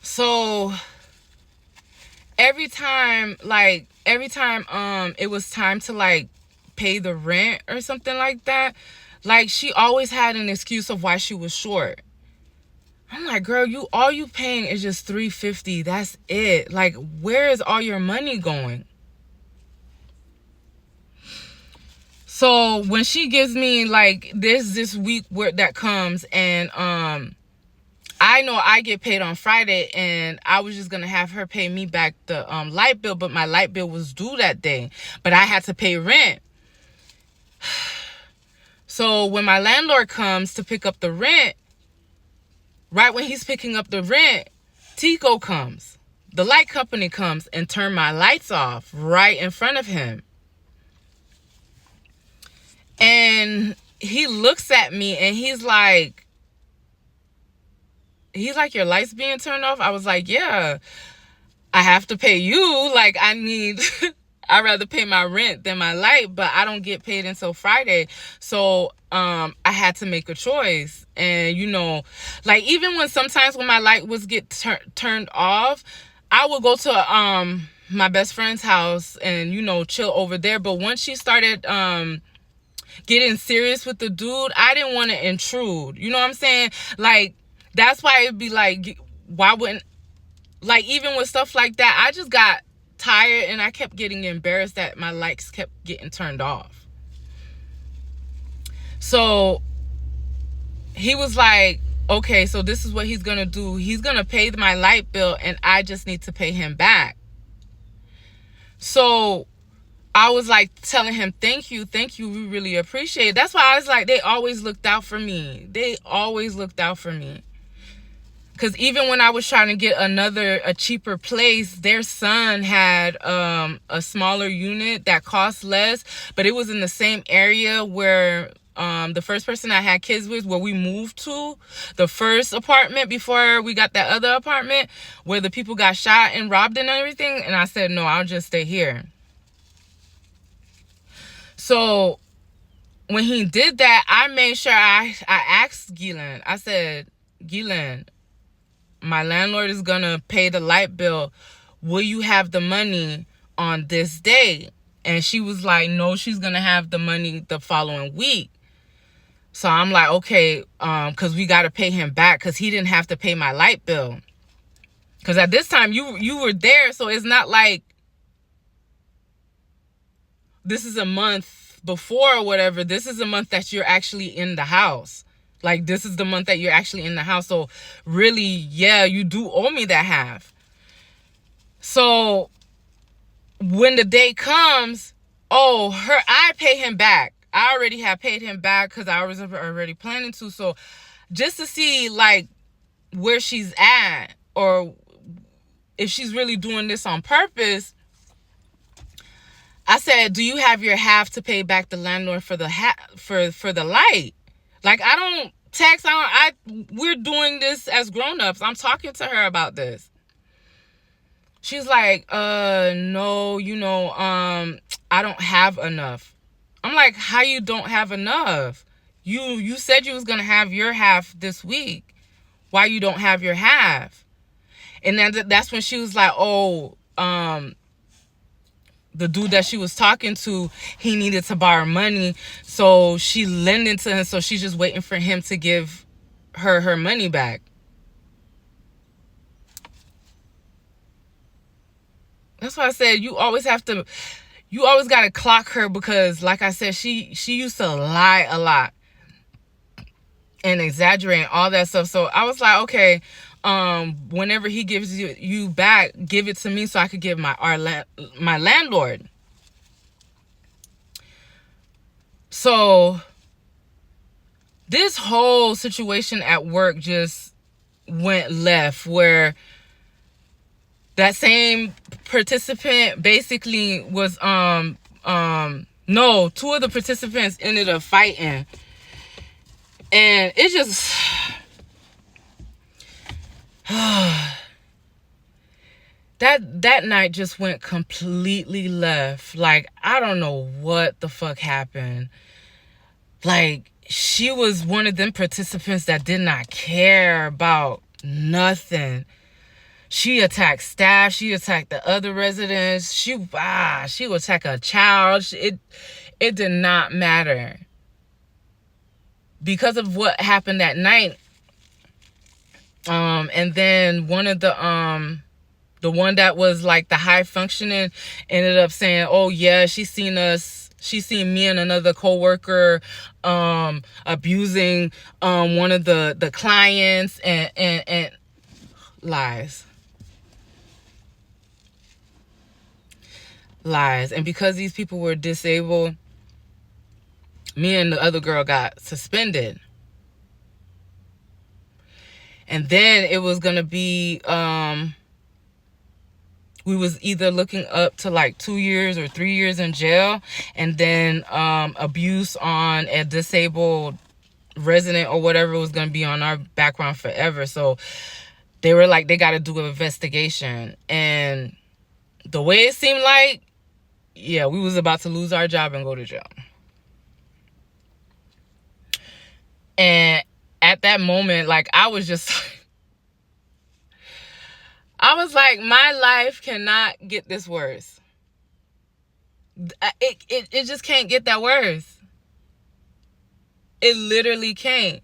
So every time it was time to like pay the rent or something like that, like she always had an excuse of why she was short. I'm like, girl, all you paying is just $350. That's it. Like, where is all your money going? So when she gives me like this week where that comes, and I know I get paid on Friday, and I was just gonna have her pay me back the light bill, but my light bill was due that day, but I had to pay rent. So when my landlord comes to pick up the rent, right when he's picking up the rent, Tico comes. The light company comes and turn my lights off right in front of him. And he looks at me and he's like, your lights being turned off? I was like, yeah, I have to pay you. Like, I'd rather pay my rent than my light, but I don't get paid until Friday. So I had to make a choice. And, you know, like, even when sometimes when my light was turned off, I would go to my best friend's house and, you know, chill over there. But once she started getting serious with the dude, I didn't want to intrude. You know what I'm saying? Like, that's why it'd be like, why wouldn't, like, even with stuff like that, I just got tired and I kept getting embarrassed that my lights kept getting turned off. So he was like, okay, so this is what he's gonna do. He's gonna pay my light bill and I just need to pay him back. So I was like telling him, thank you, we really appreciate it. That's why I was like, they always looked out for me. Because even when I was trying to get a cheaper place, their son had a smaller unit that cost less, but it was in the same area where the first person I had kids with, where we moved to, the first apartment before we got that other apartment, where the people got shot and robbed and everything. And I said, no, I'll just stay here. So when he did that, I made sure I asked Ghislaine. I said, Ghislaine, my landlord is going to pay the light bill. Will you have the money on this day? And she was like, no, she's going to have the money the following week. So I'm like, okay, because we got to pay him back because he didn't have to pay my light bill. Because at this time, you were there, so it's not like this is a month before or whatever. This is a month that you're actually in the house. Like, this is the month that you're actually in the house. So really, yeah, you do owe me that half. So when the day comes, I pay him back. I already have paid him back because I was already planning to. So just to see like where she's at, or if she's really doing this on purpose, I said, do you have your half to pay back the landlord for the for the light? Like, I don't text. We're doing this as grown-ups. I'm talking to her about this. She's like, no, I don't have enough. I'm like, how you don't have enough? You said you was going to have your half this week. Why you don't have your half? And then that's when she was like, the dude that she was talking to, he needed to borrow money. So she lent it to him. So she's just waiting for him to give her money back. That's why I said you always got to clock her, because like I said, she used to lie a lot and exaggerate and all that stuff. So I was like, okay, whenever he gives you back, give it to me so I could give my landlord. So this whole situation at work just went left, where that same participant basically was two of the participants ended up fighting. And it just that night just went completely left. Like, I don't know what the fuck happened. Like, she was one of them participants that did not care about nothing. She attacked staff. She attacked the other residents. She would attack a child. It did not matter. Because of what happened that night. And then one of the one that was like the high functioning ended up saying, oh yeah, she seen me and another coworker abusing one of the clients, and lies. And because these people were disabled, me and the other girl got suspended. And then it was gonna be we was either looking up to like 2 years or 3 years in jail, and then abuse on a disabled resident or whatever was going to be on our background forever. So they were like, they got to do an investigation. And the way it seemed like, yeah, we was about to lose our job and go to jail. And at that moment, like, I was just... I was like, my life cannot get this worse. It just can't get that worse. It literally can't.